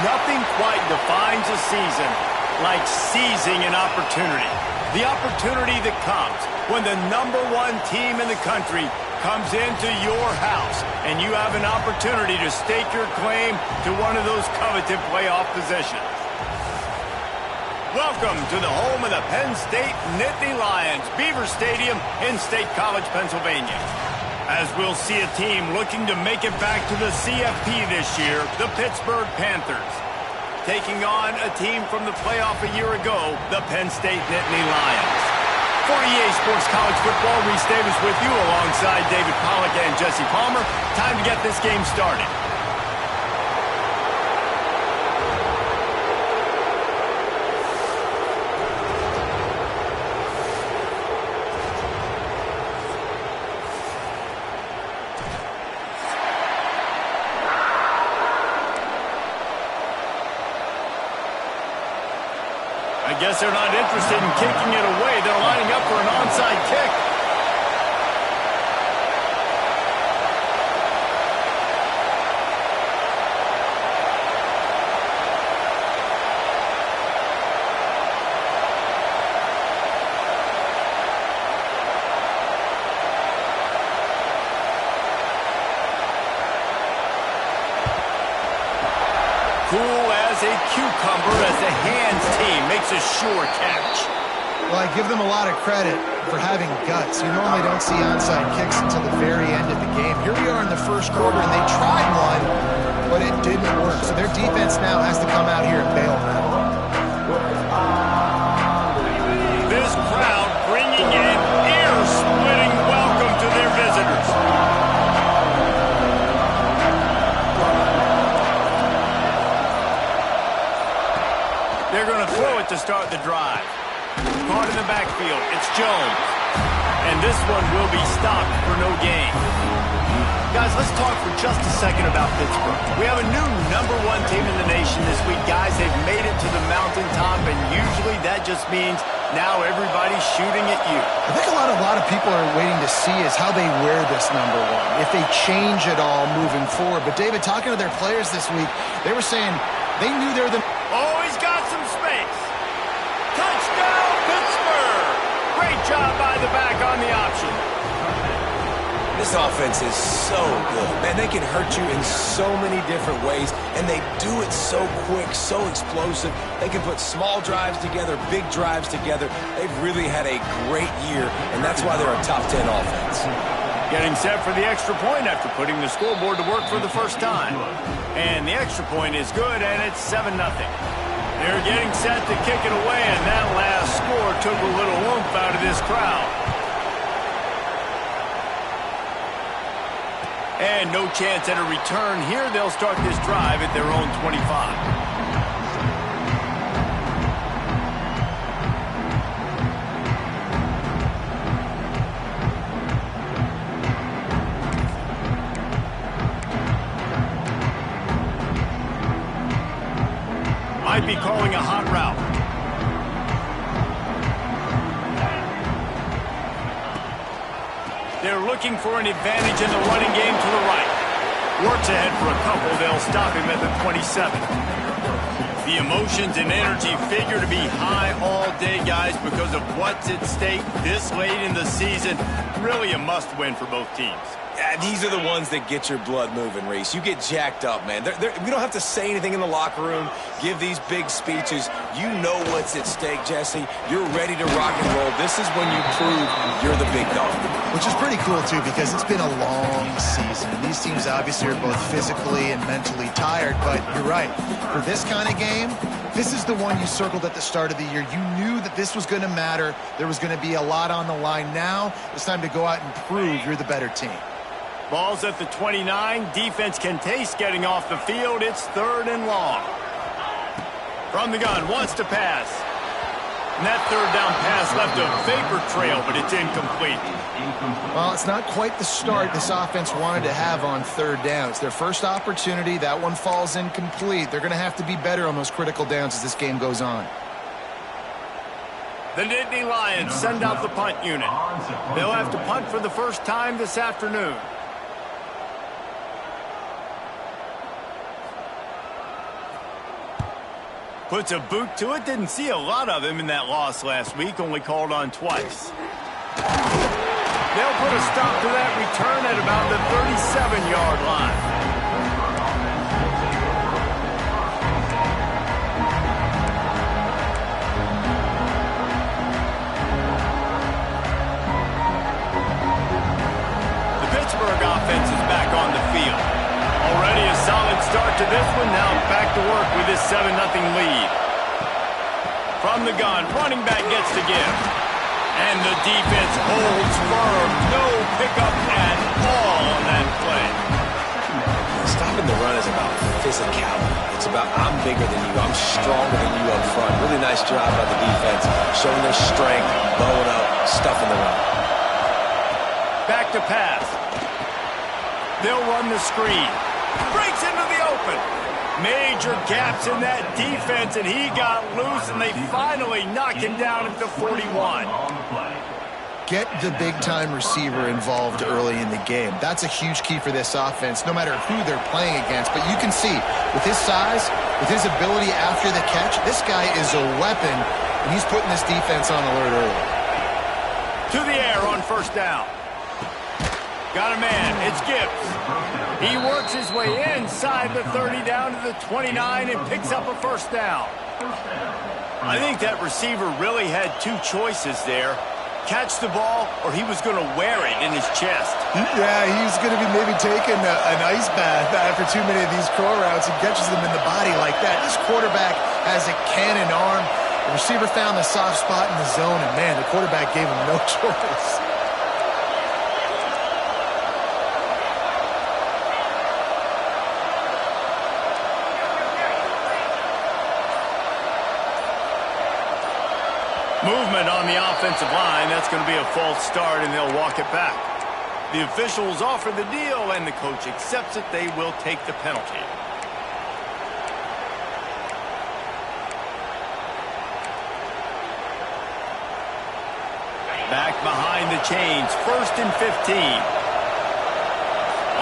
nothing quite defines a season like seizing an opportunity. The opportunity that comes when the #1 team in the country comes into your house and you have an opportunity to stake your claim to one of those coveted playoff positions. Welcome to the home of the Penn State Nittany Lions, Beaver Stadium in State College, Pennsylvania. As we'll see a team looking to make it back to the CFP this year, the Pittsburgh Panthers, taking on a team from the playoff a year ago, the Penn State Nittany Lions. For EA Sports College Football, Reese Davis with you alongside David Pollack and Jesse Palmer. Time to get this game started. I guess they're not interested in kicking it away. They're lining up for an onside kick. Cool as a cucumber as the hands team makes a sure catch. Well, I give them a lot of credit for having guts. You normally don't see onside kicks until the very end of the game. Here we are in the first quarter, and they tried one, but it didn't work. So their defense now has to come out here and bail them out. This crowd bringing an ear-splitting welcome to their visitors. They're going to throw it to start the drive. Caught in the backfield, it's Jones. And this one will be stopped for no gain. Guys, let's talk for just a second about Pittsburgh. We have a new #1 team in the nation this week. Guys, they've made it to the mountaintop, and usually that just means now everybody's shooting at you. I think a lot of people are waiting to see is how they wear this #1, if they change it all moving forward. But, David, talking to their players this week, they were saying they knew they're the... Oh, he's got some space. Touchdown, Pittsburgh. Great job by the back on the option. This offense is so good. Man, they can hurt you in so many different ways, and they do it so quick, so explosive. They can put small drives together, big drives together. They've really had a great year, and that's why they're a top 10 offense. Getting set for the extra point after putting the scoreboard to work for the first time. And the extra point is good, and it's 7-0. They're getting set to kick it away, and that last score took a little oomph out of this crowd. And no chance at a return here. They'll start this drive at their own 25. Might be calling a hot route. They're looking for an advantage in the running game to the right. Works ahead for a couple. They'll stop him at the 27. The emotions and energy figure to be high all day, guys, because of what's at stake this late in the season. Really a must-win for both teams. Yeah, these are the ones that get your blood moving, Reese. You get jacked up, man. We don't have to say anything in the locker room, give these big speeches. You know what's at stake, Jesse. You're ready to rock and roll. This is when you prove you're the big dog. Which is pretty cool, too, because it's been a long season. These teams obviously are both physically and mentally tired, but you're right. For this kind of game, this is the one you circled at the start of the year. You knew that this was going to matter. There was going to be a lot on the line. Now it's time to go out and prove you're the better team. Ball's at the 29. Defense can taste getting off the field. It's 3rd and long. From the gun, wants to pass. And that 3rd down pass left a vapor trail, but it's incomplete. Well, it's not quite the start this offense wanted to have on 3rd down. It's their first opportunity. That one falls incomplete. They're going to have to be better on those critical downs as this game goes on. The Nittany Lions send out the punt unit. They'll have to punt for the first time this afternoon. Puts a boot to it. Didn't see a lot of him in that loss last week. Only called on twice. They'll put a stop to that return at about the 37-yard line. The Pittsburgh offense is back on the field. Already a solid start to this one. Now back to work with this 7-0 lead. From the gun, running back gets to give. And the defense holds firm. No pickup at all on that play. Stopping the run is about physicality. It's about I'm bigger than you. I'm stronger than you up front. Really nice job by the defense. Showing their strength, blowing up, stuffing the run. Back to pass. They'll run the screen. Breaks into the open. Major gaps in that defense, and he got loose, and they finally knock him down at the 41. Get the big-time receiver involved early in the game. That's a huge key for this offense, no matter who they're playing against. But you can see, with his size, with his ability after the catch, this guy is a weapon, and he's putting this defense on alert early. To the air on first down. Got a man. It's Gibbs. He works his way inside the 30 down to the 29 and picks up a first down. I think that receiver really had two choices there. Catch the ball, or he was going to wear it in his chest. Yeah, he's going to be maybe taking an ice bath after too many of these crow routes. He catches them in the body like that. This quarterback has a cannon arm. The receiver found the soft spot in the zone, and man, the quarterback gave him no choice. Movement on the offensive line. That's going to be a false start, and they'll walk it back. The officials offer the deal, and the coach accepts it. They will take the penalty. Back behind the chains. 1st and 15.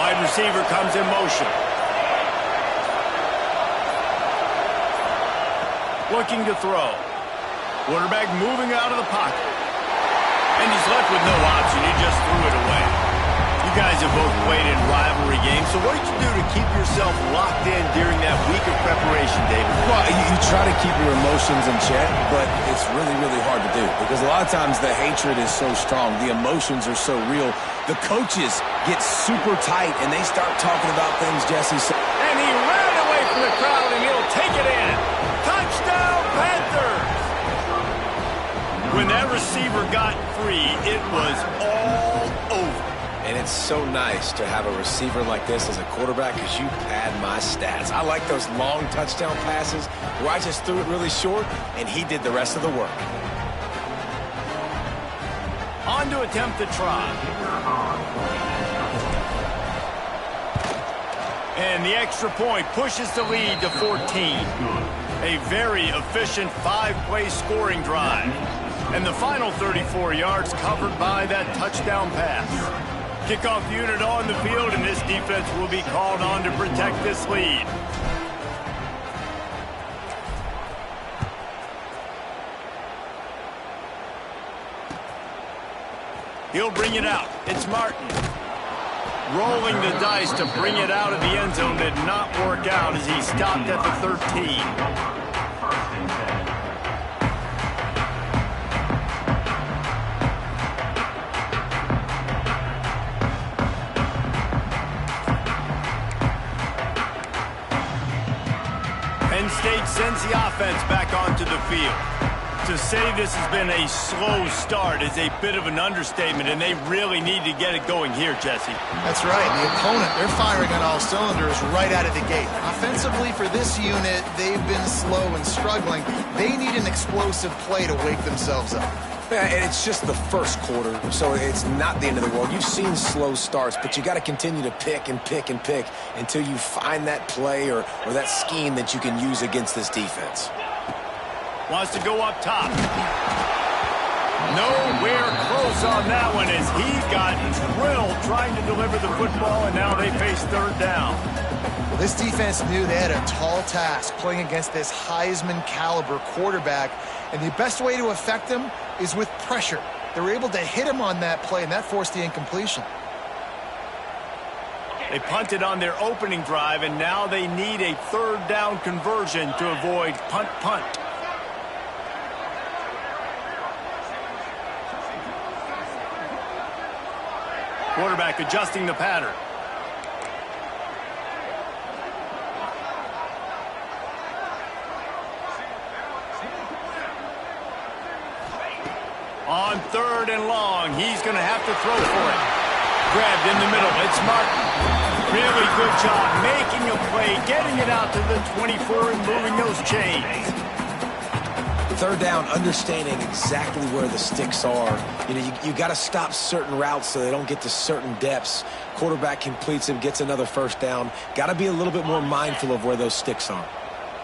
Wide receiver comes in motion. Looking to throw. Quarterback moving out of the pocket. And he's left with no option. He just threw it away. You guys have both played in rivalry games, so what did you do to keep yourself locked in during that week of preparation, David? Well, you try to keep your emotions in check, but it's really, really hard to do because a lot of times the hatred is so strong. The emotions are so real. The coaches get super tight, and they start talking about things, Jesse. And he ran away from the crowd, and he'll take it in. Touchdown, Panthers! When that receiver got free, it was all over. And it's so nice to have a receiver like this as a quarterback because you pad my stats. I like those long touchdown passes where I just threw it really short, and he did the rest of the work. On to attempt the try. And the extra point pushes the lead to 14. A very efficient 5-play scoring drive. And the final 34 yards covered by that touchdown pass. Kickoff unit on the field, and this defense will be called on to protect this lead. He'll bring it out. It's Martin. Rolling the dice to bring it out of the end zone did not work out as he stopped at the 13. Penn State sends the offense back onto the field. To say this has been a slow start is a bit of an understatement, and they really need to get it going here, Jesse. That's right. The opponent, they're firing on all cylinders right out of the gate. Offensively, for this unit, they've been slow and struggling. They need an explosive play to wake themselves up. Yeah, and it's just the first quarter, so it's not the end of the world. You've seen slow starts, but you got to continue to pick and pick and pick until you find that play or that scheme that you can use against this defense. Wants to go up top. Nowhere close on that one as he got drilled trying to deliver the football, and now they face third down. Well, This defense knew they had a tall task playing against this Heisman caliber quarterback, and the best way to affect him is with pressure. They were able to hit him on that play, and that forced the incompletion. They punted on their opening drive, and now they need a third down conversion to avoid punt. Quarterback adjusting the pattern. On 3rd and long, he's going to have to throw for it. Grabbed in the middle. It's Martin. Really good job making a play, getting it out to the 24 and moving those chains. 3rd down, understanding exactly where the sticks are. You know, you got to stop certain routes so they don't get to certain depths. Quarterback completes him, gets another 1st down. Got to be a little bit more mindful of where those sticks are.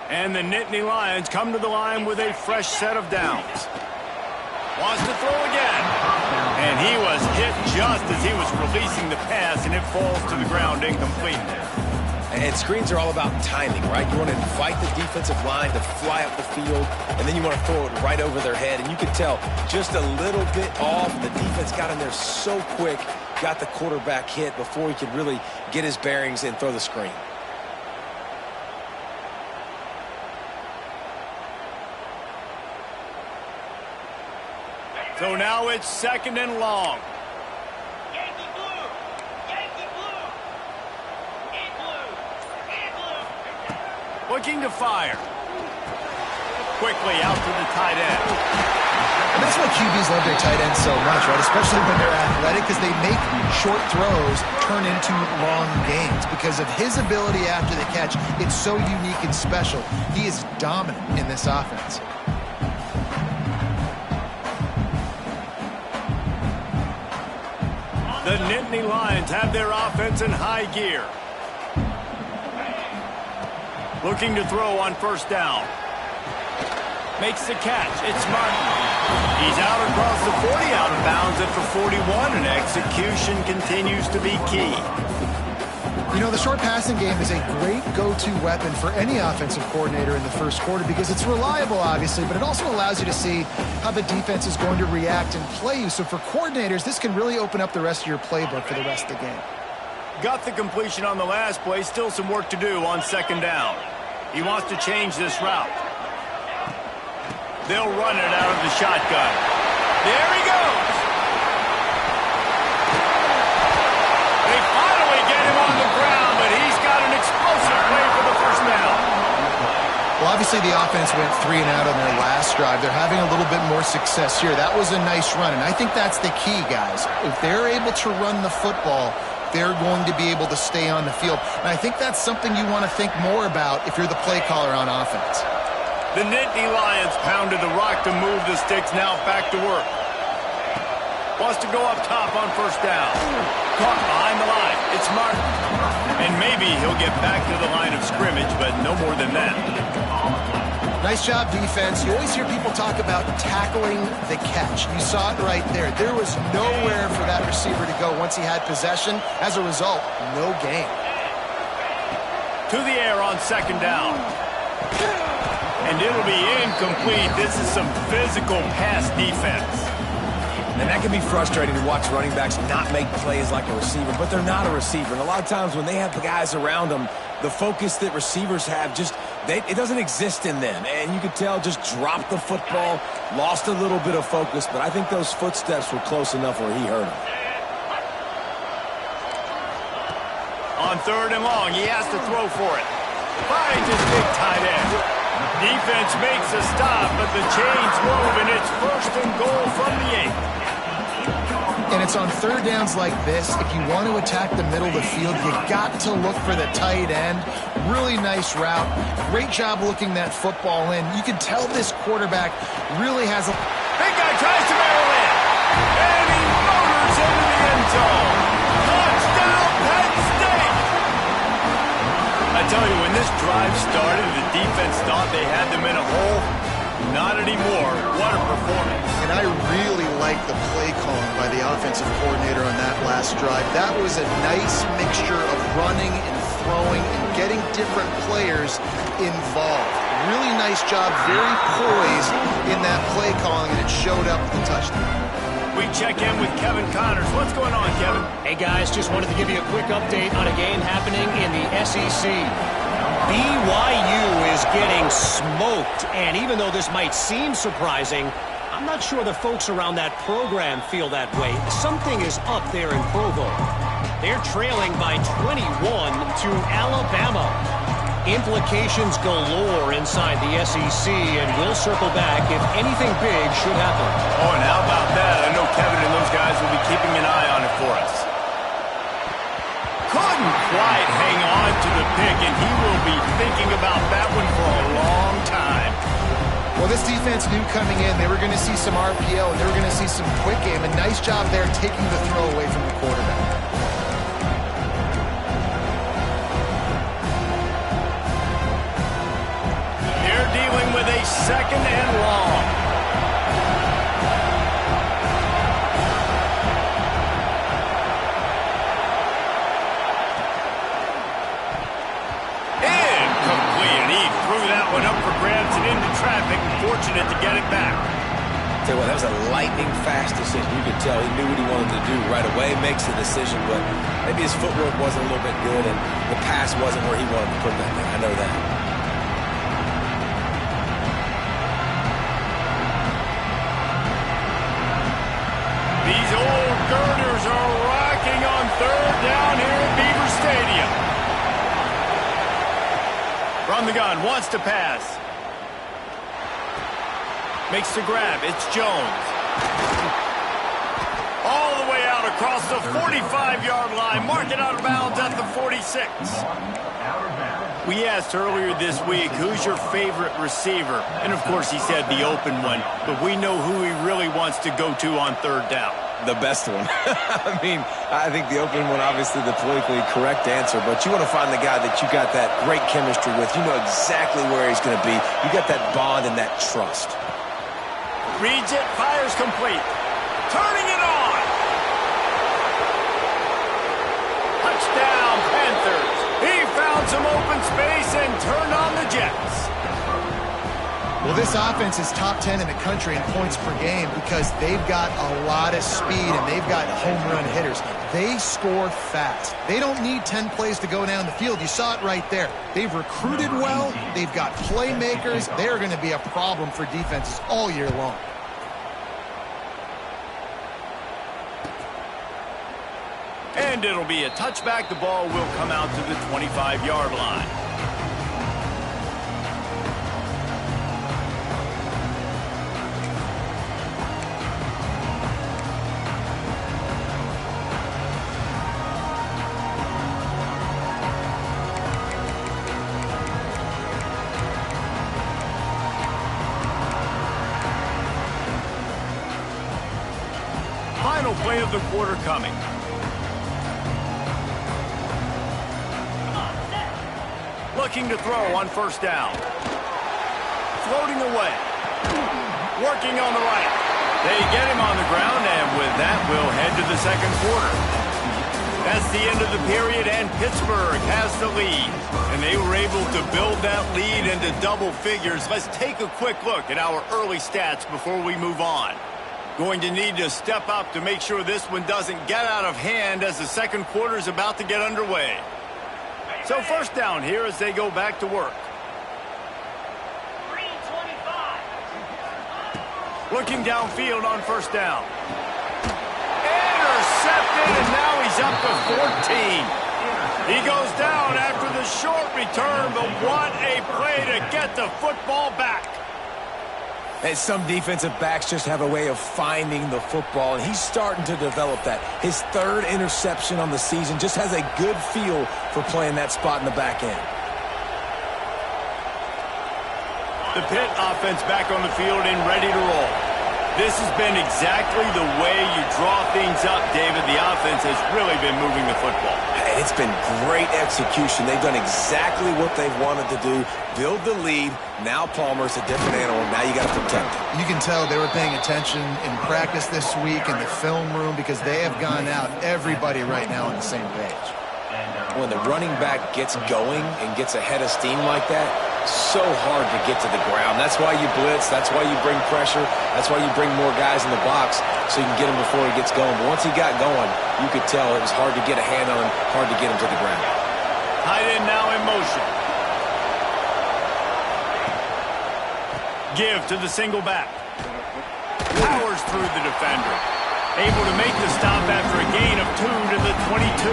And the Nittany Lions come to the line with a fresh set of downs. Wants to throw again. And he was hit just as he was releasing the pass, and it falls to the ground incomplete. And screens are all about timing, right? You want to invite the defensive line to fly up the field, and then you want to throw it right over their head. And you can tell just a little bit off. The defense got in there so quick, got the quarterback hit before he could really get his bearings and throw the screen. So now it's 2nd and long. Yankee blue! Yankee blue! In blue! In blue! Looking to fire. Quickly out to the tight end. And that's why QBs love their tight ends so much, right? Especially when they're athletic, because they make short throws turn into long gains. Because of his ability after the catch, it's so unique and special. He is dominant in this offense. The Nittany Lions have their offense in high gear. Looking to throw on 1st down. Makes the catch. It's Martin. He's out across the 40, out of bounds at the 41, and execution continues to be key. You know, the short passing game is a great go-to weapon for any offensive coordinator in the 1st quarter because it's reliable, obviously, but it also allows you to see how the defense is going to react and play you. So for coordinators, this can really open up the rest of your playbook for the rest of the game. Got the completion on the last play. Still some work to do on 2nd down. He wants to change this route. They'll run it out of the shotgun. There he goes. They finally get him on the ground, but he's got an explosive play for the 1st down. Well, obviously the offense went 3 and out on their last drive. They're having a little bit more success here. That was a nice run, and I think that's the key, guys. If they're able to run the football, they're going to be able to stay on the field. And I think that's something you want to think more about if you're the play caller on offense. The Nittany Lions pounded the rock to move the sticks, now back to work. Wants to go up top on 1st down. Caught behind the line. It's Martin. And maybe he'll get back to the line of scrimmage, but no more than that. Nice job, defense. You always hear people talk about tackling the catch. You saw it right there. There was nowhere for that receiver to go once he had possession. As a result, no gain. To the air on 2nd down. And it'll be incomplete. This is some physical pass defense. And that can be frustrating to watch running backs not make plays like a receiver, but they're not a receiver. And a lot of times when they have the guys around them, the focus that receivers have it doesn't exist in them. And you could tell just dropped the football, lost a little bit of focus, but I think those footsteps were close enough where he heard them. On 3rd and long, he has to throw for it. Finds his big tight end. Defense makes a stop, but the chains move, and it's 1st and goal from the 8. And it's on 3rd downs like this. If you want to attack the middle of the field, you got to look for the tight end. Really nice route. Great job looking that football in. You can tell this quarterback really has a... Big guy tries to barrel in. And he motors into the end zone. Touchdown, Penn State! I tell you, when this drive started, the defense thought they had them in a hole. Not anymore. What a performance. And I really like the play calling by the offensive coordinator on that last drive. That was a nice mixture of running and throwing and getting different players involved. Really nice job, very poised in that play calling, and it showed up with the touchdown. We check in with Kevin Connors. What's going on, Kevin? Hey, guys, just wanted to give you a quick update on a game happening in the SEC. BYU is getting smoked, and even though this might seem surprising, I'm not sure the folks around that program feel that way. Something is up there in Provo. They're trailing by 21 to Alabama. Implications galore inside the SEC, and we'll circle back if anything big should happen. Oh, and how about that? I know Kevin and those guys will be keeping an eye on it for us. Couldn't quite hang on to the pick, and he will be thinking about that one for a long time. Well, this defense knew coming in they were going to see some RPO, and they were going to see some quick game. A nice job there taking the throw away from the quarterback. Dealing with a second and long. Incomplete. He threw that one up for grabs and into traffic. Fortunate to get it back. Tell you what, that was a lightning-fast decision. You could tell he knew what he wanted to do right away, makes the decision, but maybe his footwork wasn't a little bit good, and the pass wasn't where he wanted to put that thing. I know that. These old girders are rocking on third down here at Beaver Stadium. From the gun, wants to pass. Makes the grab. It's Jones. All the way out across the 45-yard line. Mark it out of bounds at the 46. We asked earlier this week, who's your favorite receiver? And, of course, he said the open one. But we know who he really wants to go to on third down. The best one. I mean, I think the open one, obviously the politically correct answer, but you want to find the guy that you got that great chemistry with. You know exactly where he's going to be. You got that bond and that trust. Reads it, fires complete. Turning it on. Touchdown, Panthers. He found some open space and turned on the Jets. Well, this offense is top 10 in the country in points per game because they've got a lot of speed and they've got home run hitters. They score fast. They don't need 10 plays to go down the field. You saw it right there. They've recruited well. They've got playmakers. They're going to be a problem for defenses all year long. And it'll be a touchback. The ball will come out to the 25-yard line. Final play of the quarter coming. Looking to throw on first down. Floating away. Working on the right. They get him on the ground, and with that, we'll head to the second quarter. That's the end of the period, and Pittsburgh has the lead. And they were able to build that lead into double figures. Let's take a quick look at our early stats before we move on. Going to need to step up to make sure this one doesn't get out of hand as the second quarter is about to get underway. So first down here as they go back to work. 325. Looking downfield on first down. Intercepted, and now he's up to 14. He goes down after the short return, but what a play to get the football back. And some defensive backs just have a way of finding the football, and he's starting to develop that. His third interception on the season, just has a good feel for playing that spot in the back end. The Pitt offense back on the field and ready to roll. This has been exactly the way you draw things up, David. The offense has really been moving the football. And it's been great execution. They've done exactly what they've wanted to do. Build the lead. Now Palmer's a different animal. Now you got to protect him. You can tell they were paying attention in practice this week in the film room because they have gone out, everybody right now on the same page. when the running back gets going and gets ahead of steam like that, so hard to get to the ground. That's why you blitz. That's why you bring pressure. That's why you bring more guys in the box so you can get him before he gets going. But once he got going, you could tell it was hard to get a hand on him, hard to get him to the ground. Tight end now in motion. Give to the single back. Powers through the defender. Able to make the stop after a gain of 2 to the 22.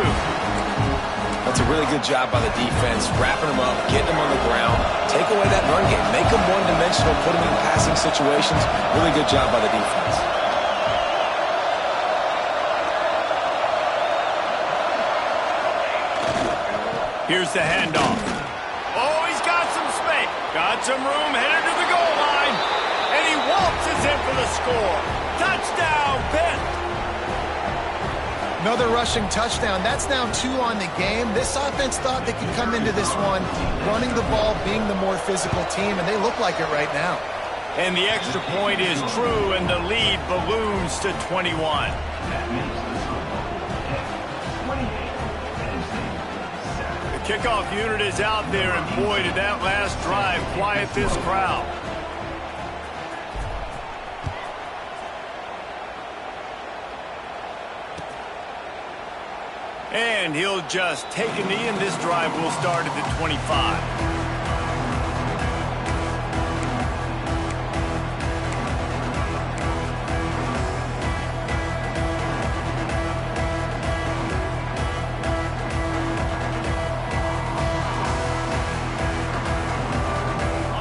That's a really good job by the defense, wrapping them up, getting them on the ground, take away that run game, make them one-dimensional, put them in passing situations. Really good job by the defense. Here's the handoff. Oh, he's got some space. Got some room, headed to the goal line. And he waltzes in for the score. Touchdown, Pitt. Another rushing touchdown. That's now 2 on the game. This offense thought they could come into this one running the ball, being the more physical team, and they look like it right now. And the extra point is true, and the lead balloons to 21. The kickoff unit is out there, and boy, did that last drive quiet this crowd. And he'll just take a knee, and this drive will start at the 25.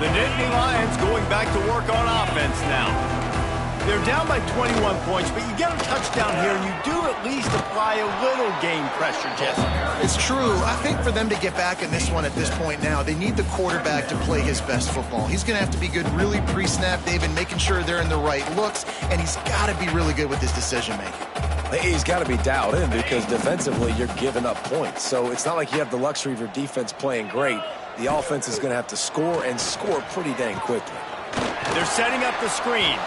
The Nittany Lions going back to work on offense now. They're down by 21 points, but you get a touchdown here, and you do at least apply a little game pressure, Jesse. It's true. I think for them to get back in this one at this point now, they need the quarterback to play his best football. He's going to have to be good really pre-snap, David, making sure they're in the right looks, and he's got to be really good with his decision-making. He's got to be dialed in because defensively you're giving up points. So it's not like you have the luxury of your defense playing great. The offense is going to have to score and score pretty dang quickly. They're setting up the screen.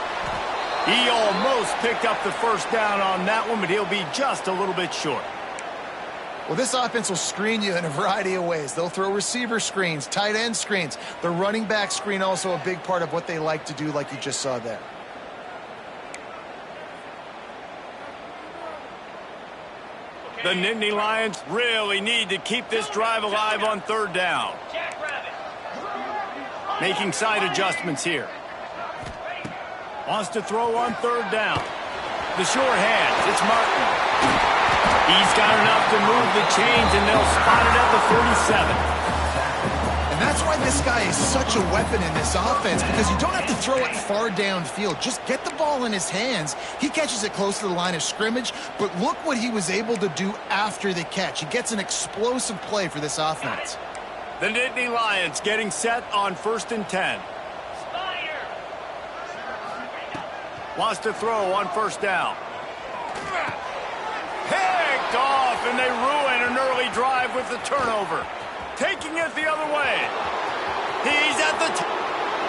He almost picked up the first down on that one, but he'll be just a little bit short. Well, this offense will screen you in a variety of ways. They'll throw receiver screens, tight end screens. The running back screen also a big part of what they like to do, like you just saw there. The Nittany Lions really need to keep this drive alive on 3rd down. Making side adjustments here. Wants to throw on 3rd down. The short hands, it's Martin. He's got enough to move the chains, and they'll spot it at the 47. And that's why this guy is such a weapon in this offense, because you don't have to throw it far downfield. Just get the ball in his hands. He catches it close to the line of scrimmage, but look what he was able to do after the catch. He gets an explosive play for this offense. The Nittany Lions getting set on 1st and 10. Wants to throw on 1st down. Picked off, and they ruin an early drive with the turnover. Taking it the other way. He's at the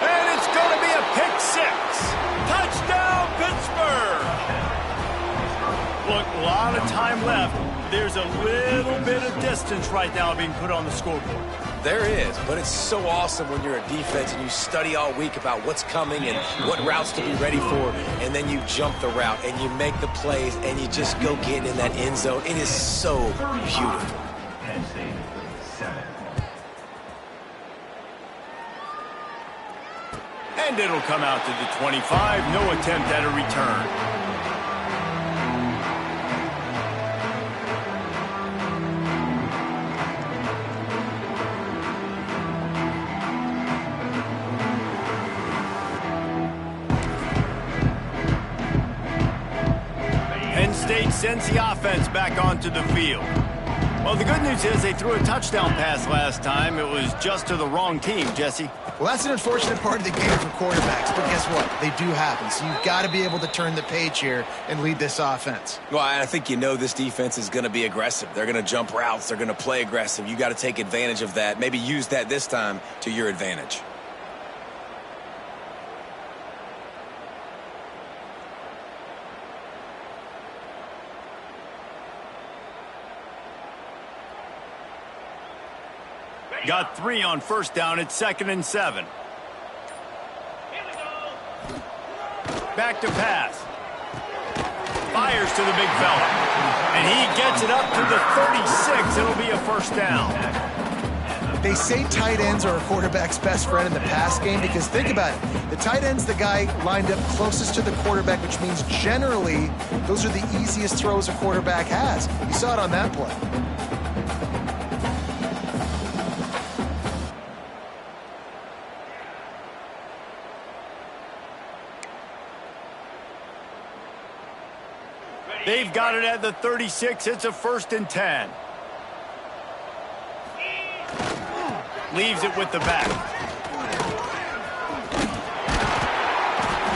and it's going to be a pick 6. Touchdown, Pittsburgh! Look, a lot of time left. There's a little bit of distance right now being put on the scoreboard. There is, but it's so awesome when you're a defense and you study all week about what's coming and what routes to be ready for, and then you jump the route and you make the plays and you just go get in that end zone. It is so beautiful. And it'll come out to the 25. No attempt at a return. State sends the offense back onto the field. Well, the good news is they threw a touchdown pass last time. It was just to the wrong team, Jesse. Well, that's an unfortunate part of the game for quarterbacks, but guess what? They do happen, so you've got to be able to turn the page here and lead this offense. Well, I think you know this defense is going to be aggressive. They're going to jump routes. They're going to play aggressive. You got to take advantage of that. Maybe use that this time to your advantage. Got 3 on first down at 2nd and 7. Here we go. Back to pass. Fires to the big fella. And he gets it up to the 36. It'll be a first down. They say tight ends are a quarterback's best friend in the pass game because think about it. The tight end's the guy lined up closest to the quarterback, which means generally those are the easiest throws a quarterback has. You saw it on that play. They've got it at the 36. It's a 1st and 10. Leaves it with the back.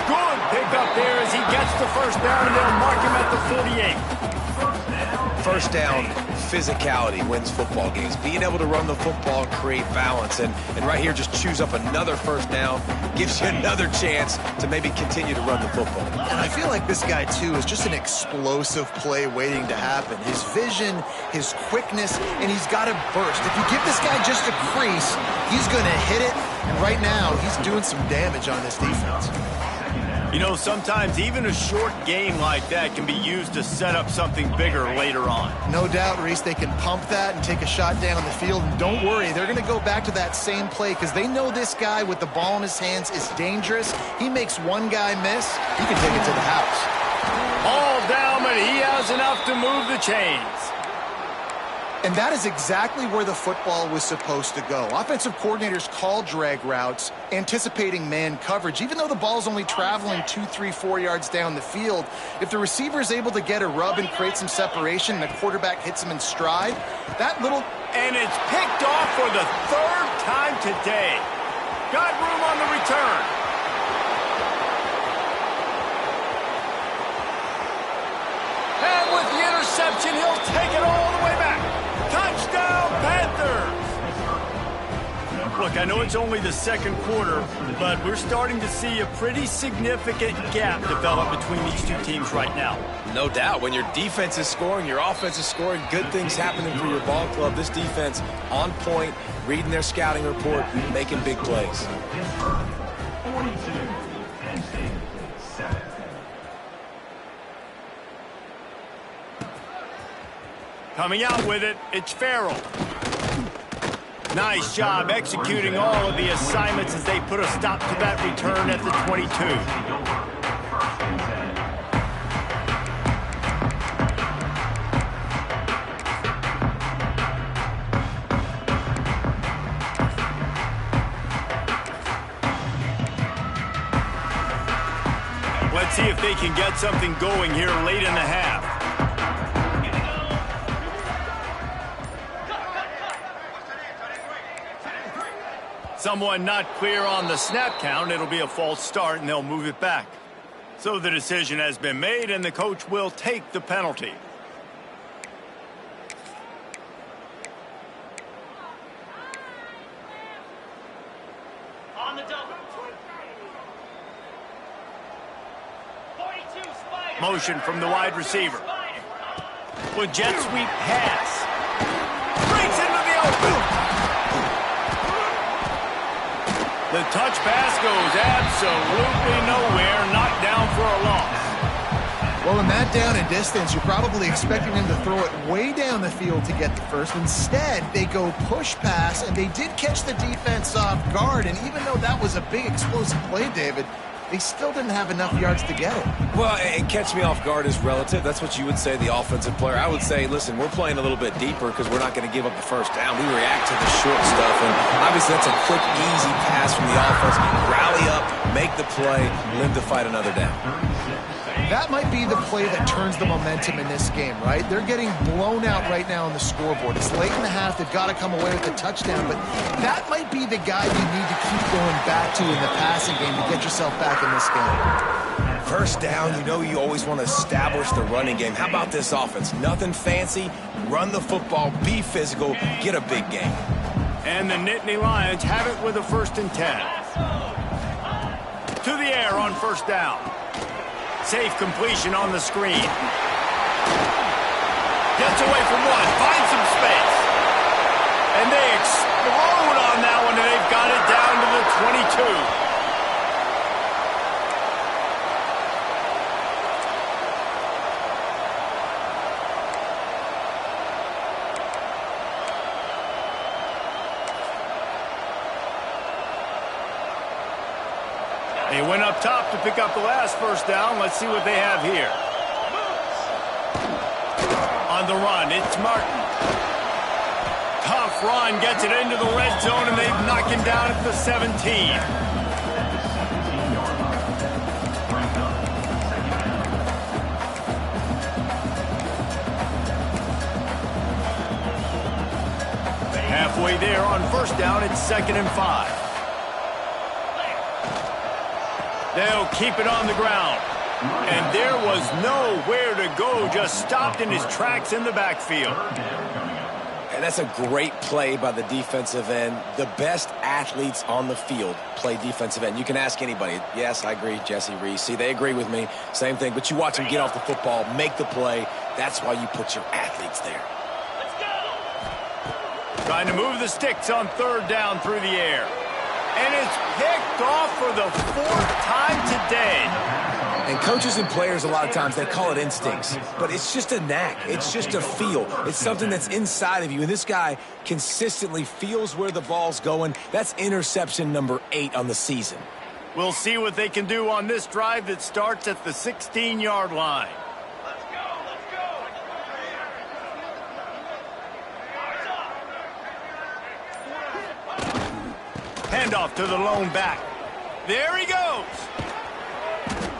Good pickup there as he gets the first down, and they'll mark him at the 48. First down, physicality wins football games. Being able to run the football and create balance. And right here, just choose up another first down. Gives you another chance to maybe continue to run the football. And I feel like this guy, too, is just an explosive play waiting to happen. His vision, his quickness, and he's got to burst. If you give this guy just a crease, he's going to hit it. And right now, he's doing some damage on this defense. You know, sometimes even a short game like that can be used to set up something bigger later on. No doubt, Reese, they can pump that and take a shot down the field. And don't worry, they're going to go back to that same play because they know this guy with the ball in his hands is dangerous. He makes one guy miss, he can take it to the house. All down, but he has enough to move the chains. And that is exactly where the football was supposed to go. Offensive coordinators call drag routes, anticipating man coverage. Even though the ball's only traveling 2, 3, 4 yards down the field, if the receiver is able to get a rub and create some separation and the quarterback hits him in stride, that little... And it's picked off for the 3rd time today. Got room on the return. And with the interception, he'll take it all the way back. Touchdown, Panthers! Look, I know it's only the 2nd quarter, but we're starting to see a pretty significant gap develop between these two teams right now. No doubt. When your defense is scoring, your offense is scoring, good things happening for your ball club. This defense on point, reading their scouting report, making big plays. Coming out with it, it's Farrell. Nice job executing all of the assignments as they put a stop to that return at the 22. Let's see if they can get something going here late in the half. Someone not clear on the snap count. It'll be a false start, and they'll move it back. So the decision has been made, and the coach will take the penalty. On the double. 42 Spider. Motion from the wide receiver. With jet sweep pass. Breaks into the open. The touch pass goes absolutely nowhere. Knocked down for a loss. Well, in that down and distance, you're probably expecting them to throw it way down the field to get the first. Instead, they go push pass, and they did catch the defense off guard. And even though that was a big explosive play, David, they still didn't have enough yards to get it. Well, and catch me off guard is relative. That's what you would say, the offensive player. I would say, listen, we're playing a little bit deeper because we're not going to give up the first down. We react to the short stuff, and obviously that's a quick, easy pass from the offense. Rally up, make the play, live to fight another down. That might be the play that turns the momentum in this game, right? They're getting blown out right now on the scoreboard. It's late in the half. They've got to come away with a touchdown, but that might be the guy you need to keep going back to in the passing game to get yourself back in this game. First down, you know you always want to establish the running game. How about this offense? Nothing fancy. Run the football, be physical, get a big game. And the Nittany Lions have it with a 1st and 10. To the air on first down. Safe completion on the screen. Gets away from one, finds some space. And they unload on that one, and they've got it down to the 22. They went up top to pick up the last first down. Let's see what they have here. On the run, it's Martin. Tough run, gets it into the red zone, and they've knocked him down at the 17. Halfway there on first down, it's 2nd and 5. They'll keep it on the ground. And there was nowhere to go, just stopped in his tracks in the backfield. And that's a great play by the defensive end. The best athletes on the field play defensive end. You can ask anybody. Yes, I agree, Jesse Reese. See, they agree with me. Same thing. But you watch them get off the football, make the play. That's why you put your athletes there. Let's go! Trying to move the sticks on 3rd down through the air. And it's picked off for the 4th time today. And coaches and players, a lot of times, they call it instincts. But it's just a knack. It's just a feel. It's something that's inside of you. And this guy consistently feels where the ball's going. That's interception number 8 on the season. We'll see what they can do on this drive that starts at the 16-yard line. Let's go! Let's go! Handoff to the lone back. There he goes.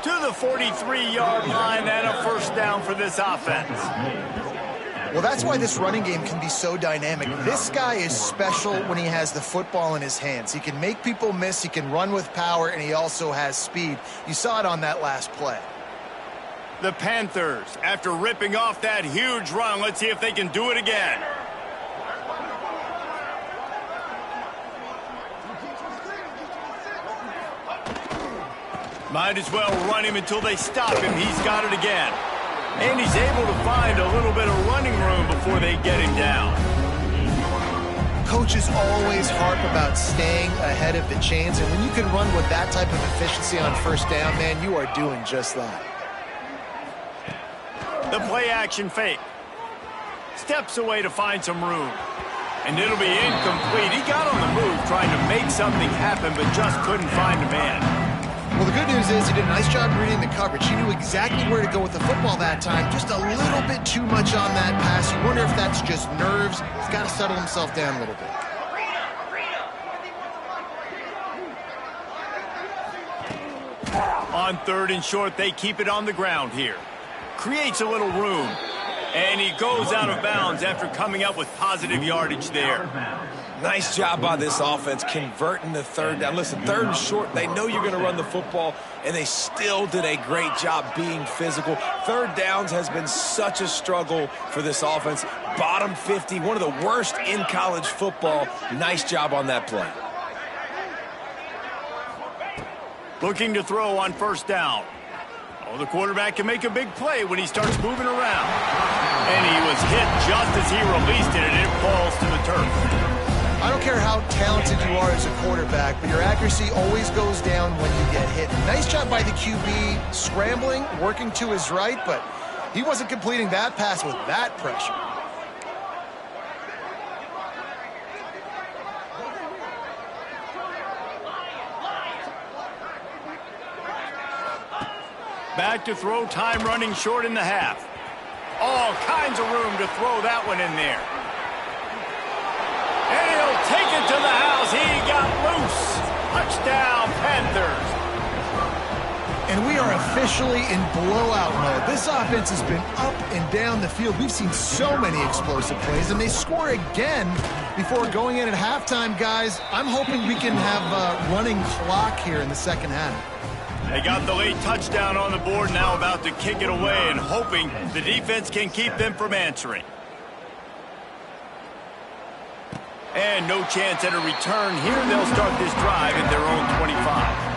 To the 43-yard line and a first down for this offense. Well, that's why this running game can be so dynamic. This guy is special when he has the football in his hands. He can make people miss, he can run with power, and he also has speed. You saw it on that last play. The Panthers, after ripping off that huge run, let's see if they can do it again. Might as well run him until they stop him. He's got it again. And he's able to find a little bit of running room before they get him down. Coaches always harp about staying ahead of the chains, and when you can run with that type of efficiency on first down, man, you are doing just that. The play-action fake. Steps away to find some room. And it'll be incomplete. He got on the move trying to make something happen, but just couldn't find a man. Well, the good news is he did a nice job reading the coverage. He knew exactly where to go with the football that time. Just a little bit too much on that pass. You wonder if that's just nerves. He's got to settle himself down a little bit. On 3rd and short, they keep it on the ground here. Creates a little room. And he goes out of bounds after coming up with positive yardage there. Nice job by this offense converting the 3rd down. Listen, 3rd and short, they know you're going to run the football, and they still did a great job being physical. 3rd downs has been such a struggle for this offense. Bottom 50, one of the worst in college football. Nice job on that play. Looking to throw on first down. Oh, the quarterback can make a big play when he starts moving around. And he was hit just as he released it, and it falls to the turf. I don't care how talented you are as a quarterback, but your accuracy always goes down when you get hit. Nice job by the QB scrambling, working to his right, but he wasn't completing that pass with that pressure. Back to throw, time running short in the half. All kinds of room to throw that one in there. And he'll take it to the house. He got loose. Touchdown, Panthers. And we are officially in blowout mode. This offense has been up and down the field. We've seen so many explosive plays, and they score again before going in at halftime, guys. I'm hoping we can have a running clock here in the second half. They got the late touchdown on the board, now about to kick it away and hoping the defense can keep them from answering. And no chance at a return here. They'll start this drive at their own 25.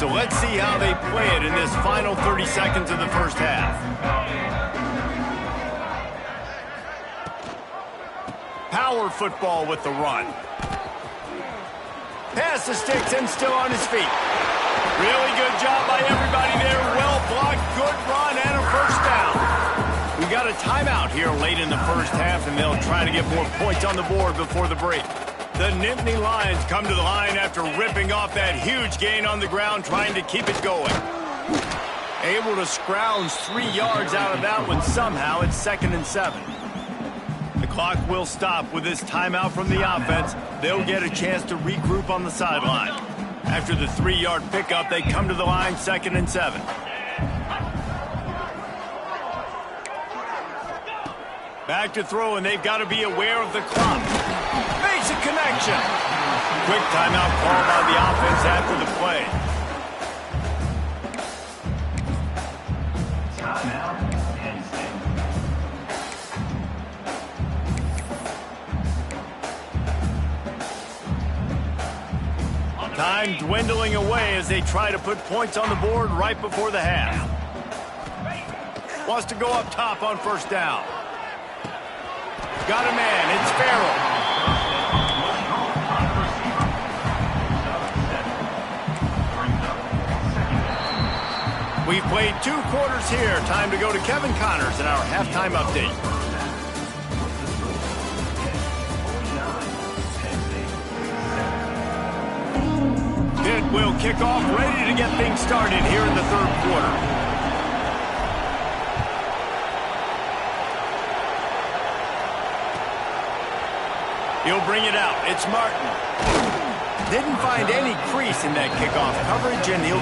So let's see how they play it in this final 30 seconds of the first half. Power football with the run. Pass the sticks and still on his feet. Really good job by everybody there. Well blocked, good run, and a first down. We got a timeout here late in the first half, and they'll try to get more points on the board before the break. The Nittany Lions come to the line after ripping off that huge gain on the ground, trying to keep it going. Able to scrounge 3 yards out of that one somehow. It's 2nd and 7. The clock will stop with this timeout from the offense. They'll get a chance to regroup on the sideline. After the 3-yard pickup, they come to the line, 2nd and 7. Back to throw, and they've got to be aware of the clock. Makes a connection. Quick timeout call by the offense after the play. Time dwindling away as they try to put points on the board right before the half. Wants to go up top on first down. Got a man. It's Farrell. We've played 2 quarters here. Time to go to Kevin Connors in our halftime update. Pitt will kick off, ready to get things started here in the 3rd quarter. He'll bring it out. It's Martin. Didn't find any crease in that kickoff coverage, and he'll...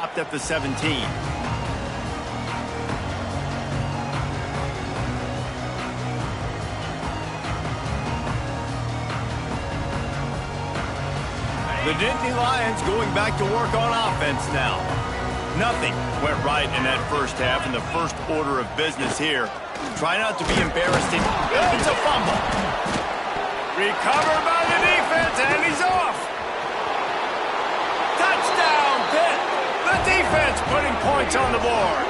Stopped at the 17. The Nittany Lions going back to work on offense now. Nothing went right in that first half, and the first order of business here. Try not to be embarrassed. It's a fumble. Recovered by the defense, and he's off. Touchdown, Pitt. The defense putting points on the board.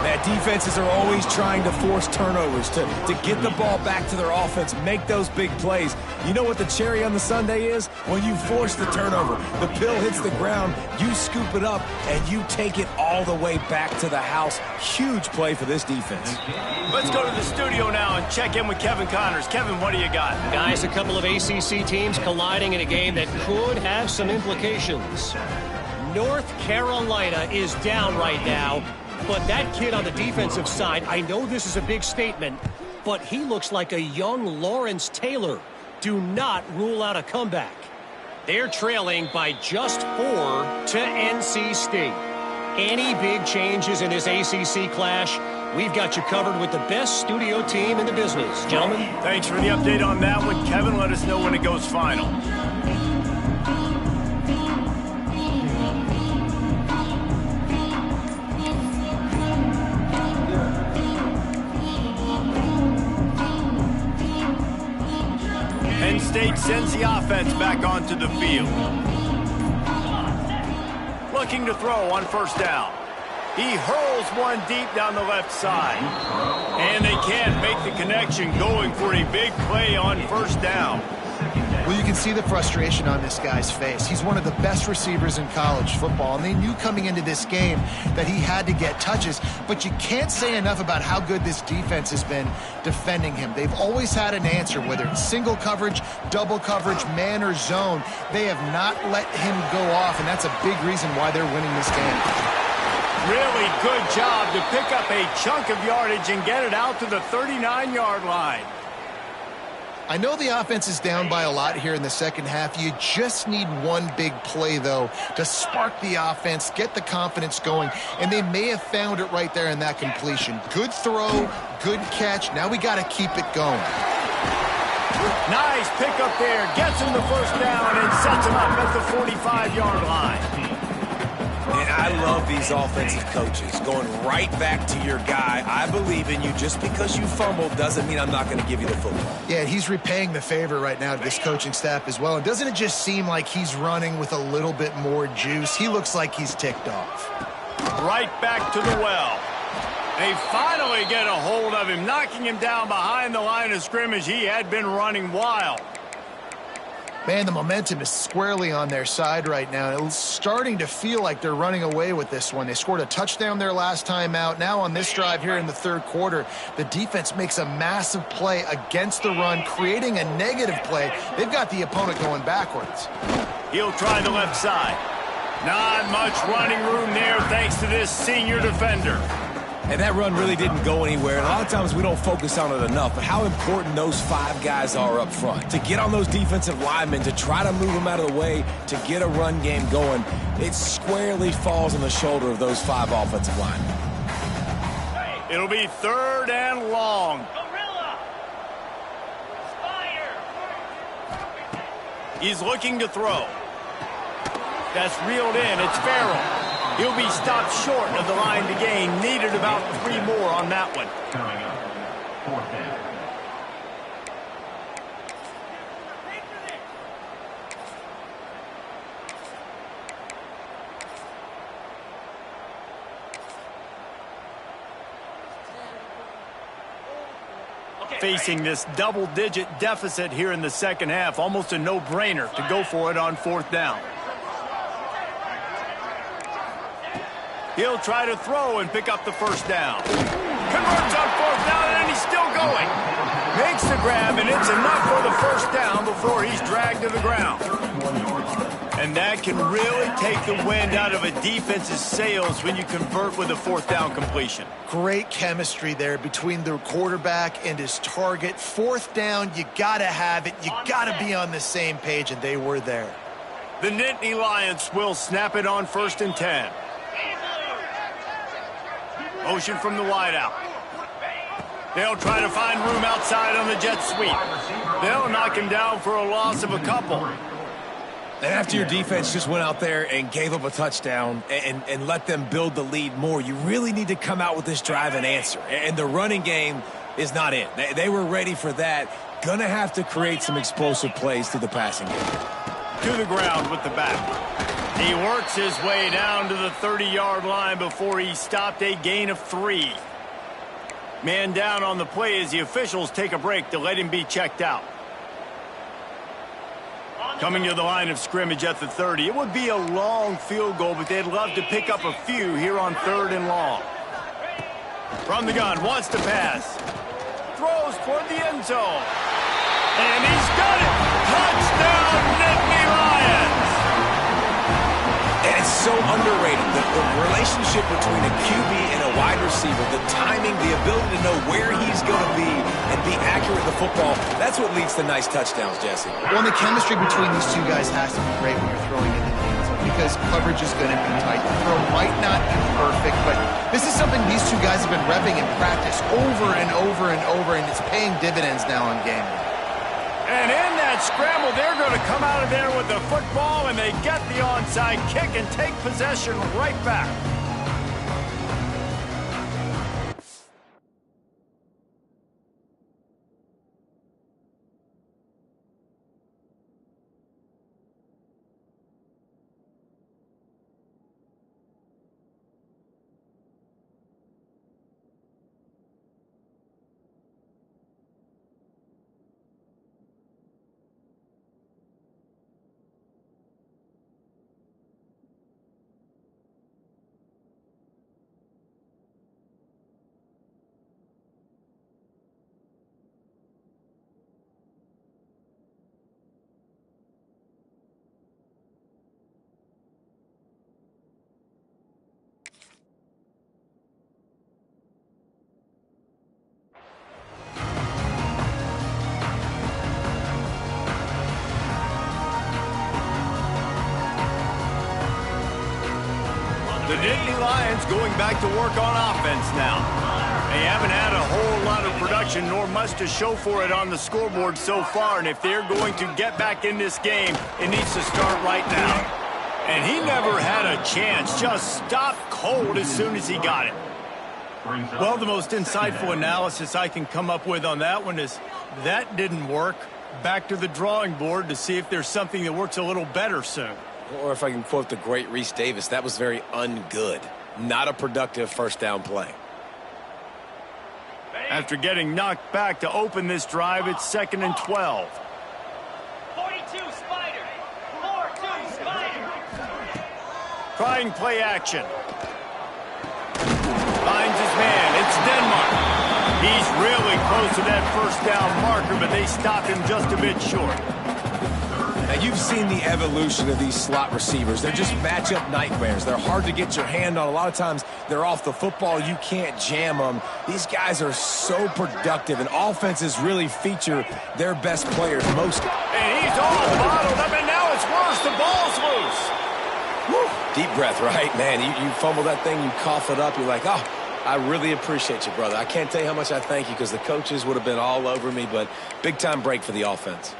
Man, defenses are always trying to force turnovers to get the ball back to their offense, make those big plays. You know what the cherry on the sundae is? When you force the turnover, the pill hits the ground, you scoop it up, and you take it all the way back to the house. Huge play for this defense. Let's go to the studio now and check in with Kevin Connors. Kevin, what do you got? Guys, a couple of ACC teams colliding in a game that could have some implications. North Carolina is down right now, but that kid on the defensive side, I know this is a big statement, but he looks like a young Lawrence Taylor. Do not rule out a comeback. They're trailing by just 4 to NC State. Any big changes in this ACC clash, we've got you covered with the best studio team in the business. Gentlemen? Thanks for the update on that one. Kevin, let us know when it goes final. Penn State sends the offense back onto the field. Looking to throw on first down. He hurls one deep down the left side. And they can't make the connection, going for a big play on first down. Well, you can see the frustration on this guy's face. He's one of the best receivers in college football, and they knew coming into this game that he had to get touches, but you can't say enough about how good this defense has been defending him. They've always had an answer, whether it's single coverage, double coverage, man or zone. They have not let him go off, and that's a big reason why they're winning this game. Really good job to pick up a chunk of yardage and get it out to the 39-yard line. I know the offense is down by a lot here in the second half. You just need one big play, though, to spark the offense, get the confidence going, and they may have found it right there in that completion. Good throw, good catch. Now we got to keep it going. Nice pickup there. Gets him the first down and sets him up at the 45-yard line. And I love these offensive coaches going right back to your guy. I believe in you. Just because you fumbled doesn't mean I'm not going to give you the football. Yeah, he's repaying the favor right now to this coaching staff as well. And doesn't it just seem like he's running with a little bit more juice? He looks like he's ticked off. Right back to the well. They finally get a hold of him, knocking him down behind the line of scrimmage. He had been running wild. Man, the momentum is squarely on their side right now. It's starting to feel like they're running away with this one. They scored a touchdown their last time out. Now on this drive here in the third quarter, the defense makes a massive play against the run, creating a negative play. They've got the opponent going backwards. He'll try the left side. Not much running room there thanks to this senior defender. And that run really didn't go anywhere. And a lot of times we don't focus on it enough, but how important those five guys are up front. To get on those defensive linemen, to try to move them out of the way, to get a run game going, it squarely falls on the shoulder of those five offensive linemen. It'll be third and long. Gorilla! Fire! He's looking to throw. That's reeled in. It's Farrell. He'll be stopped short of the line to gain. Needed about 3 more on that one. Coming up, fourth down. Facing this double-digit deficit here in the second half, almost a no-brainer to go for it on fourth down. He'll try to throw and pick up the first down. Converts on fourth down, and he's still going. Makes the grab, and it's enough for the first down before he's dragged to the ground. And that can really take the wind out of a defense's sails when you convert with a fourth down completion. Great chemistry there between the quarterback and his target. Fourth down, you got to have it. You got to be on the same page, and they were there. The Nittany Lions will snap it on 1st and 10. Motion from the wideout. They'll try to find room outside on the jet sweep. They'll knock him down for a loss of a couple. And after your defense just went out there and gave up a touchdown and let them build the lead more, you really need to come out with this drive and answer. And the running game is not it. They were ready for that. Gonna have to create some explosive plays through the passing game. To the ground with the back. He works his way down to the 30-yard line before he stopped, a gain of 3. Man down on the play as the officials take a break to let him be checked out. Coming to the line of scrimmage at the 30. It would be a long field goal, but they'd love to pick up a few here on 3rd and long. From the gun, wants to pass. Throws toward the end zone. And he's got it! Touchdown, Nittany Lions! And it's so underrated, the relationship between a QB and a wide receiver, the timing, the ability to know where he's going to be and be accurate with the football, that's what leads to nice touchdowns, Jesse. Well, the chemistry between these two guys has to be great when you're throwing into the end zone because coverage is going to be tight. The throw might not be perfect, but this is something these two guys have been repping in practice over and over and over, and it's paying dividends now on game day. And in that scramble, they're going to come out of there with the football, and they get the onside kick and take possession right back. The Nittany Lions going back to work on offense now. They haven't had a whole lot of production nor much to show for it on the scoreboard so far, and if they're going to get back in this game, it needs to start right now. And he never had a chance, just stopped cold as soon as he got it. Well, the most insightful analysis I can come up with on that one is that didn't work. Back to the drawing board to see if there's something that works a little better soon. Or if I can quote the great Reese Davis, that was very ungood. Not a productive first down play. After getting knocked back to open this drive, it's 2nd and 12. 42 Spider. 4-2 Spider. Trying play action. Finds his man. It's Denmark. He's really close to that first down marker, but they stopped him just a bit short. Now, you've seen the evolution of these slot receivers. They're just matchup nightmares. They're hard to get your hand on. A lot of times, they're off the football. You can't jam them. These guys are so productive, and offenses really feature their best players most. And he's all bottled up, and now it's worse. The ball's loose. Woo. Deep breath, right? Man, you fumble that thing, you cough it up. You're like, oh, I really appreciate you, brother. I can't tell you how much I thank you because the coaches would have been all over me, but big-time break for the offense.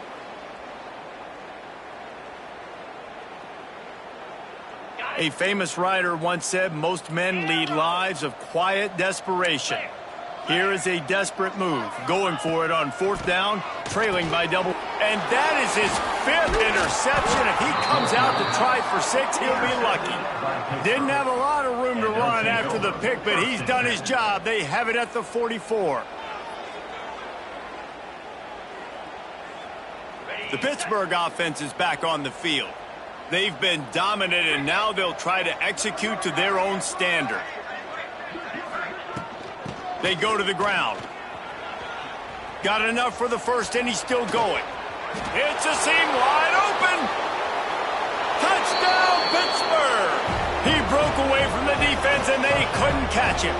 A famous writer once said, most men lead lives of quiet desperation. Here is a desperate move, going for it on 4th down, trailing by double. And that is his 5th interception. If he comes out to try for 6, he'll be lucky. Didn't have a lot of room to run after the pick, but he's done his job. They have it at the 44. The Pittsburgh offense is back on the field. They've been dominant, and now they'll try to execute to their own standard. They go to the ground. Got enough for the first, and he's still going. It's a seam wide open. Touchdown, Pittsburgh. He broke away from the defense, and they couldn't catch him.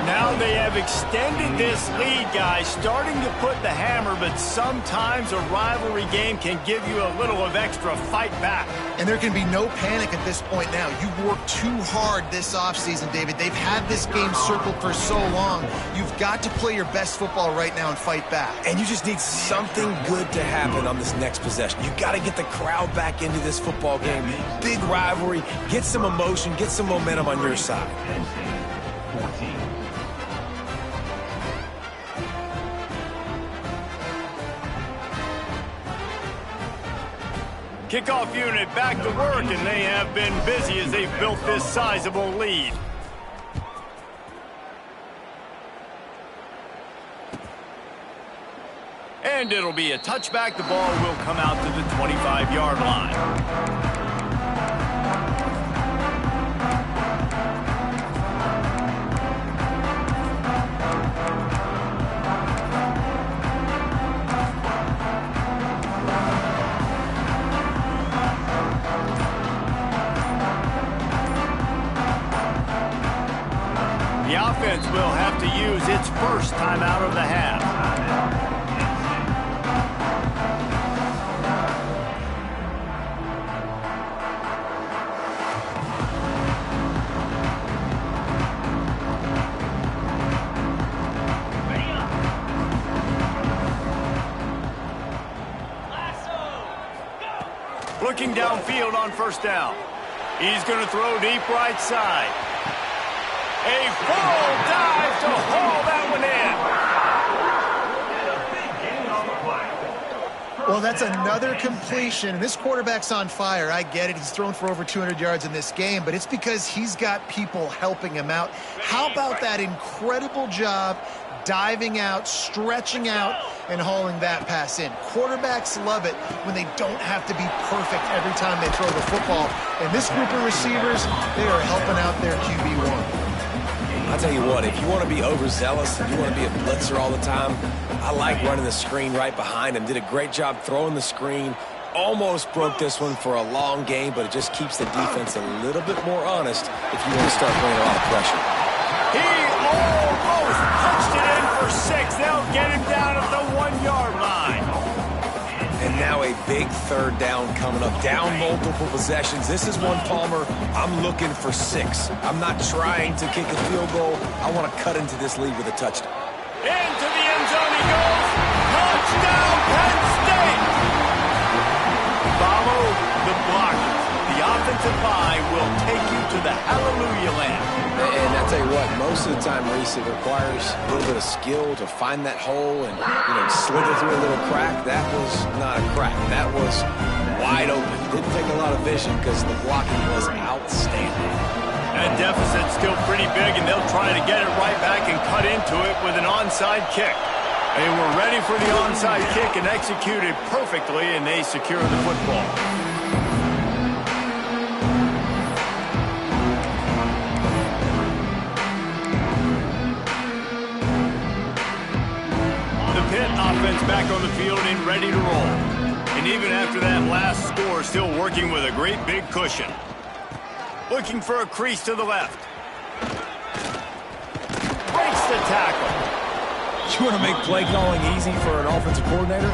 Now they have extended this lead, guys, starting to put the hammer, but sometimes a rivalry game can give you a little of extra fight back. And there can be no panic at this point now. You've worked too hard this offseason, David. They've had this game circled for so long. You've got to play your best football right now and fight back. And you just need something good to happen on this next possession. You got to get the crowd back into this football game. Big rivalry. Get some emotion. Get some momentum on your side. 14. Kickoff unit back to work, and they have been busy as they've built this sizable lead. And it'll be a touchback. The ball will come out to the 25-yard line. The offense will have to use its first timeout of the half. Looking downfield on first down. He's going to throw deep right side. A full dive to haul that one in. Well, that's another completion. This quarterback's on fire. I get it. He's thrown for over 200 yards in this game, but it's because he's got people helping him out. How about that incredible job diving out, stretching out, and hauling that pass in? Quarterbacks love it when they don't have to be perfect every time they throw the football. And this group of receivers, they are helping out their QB1. I'll tell you what, if you want to be overzealous, if you want to be a blitzer all the time, I like running the screen right behind him. Did a great job throwing the screen. Almost broke this one for a long game, but it just keeps the defense a little bit more honest if you want to start bringing a lot of pressure. He almost punched it in for 6. They'll get him down at the 1-yard line. And now a big third down coming up. Down multiple possessions. This is one, Palmer, I'm looking for 6. I'm not trying to kick a field goal. I want to cut into this lead with a touchdown. Into the end zone he goes. Touchdown, Penn State! Follow the blockers. The offensive line will take you to the hallelujah land. And I tell you what, most of the time, Reese, it requires a little bit of skill to find that hole and, slither through a little crack. That was not a crack. That was wide open. Didn't take a lot of vision because the blocking was outstanding. That deficit's still pretty big, and they'll try to get it right back and cut into it with an onside kick. They were ready for the onside kick and executed perfectly, and they secured the football. Offense back on the field and ready to roll. And even after that last score, still working with a great big cushion. Looking for a crease to the left. Breaks the tackle. You want to make play calling easy for an offensive coordinator?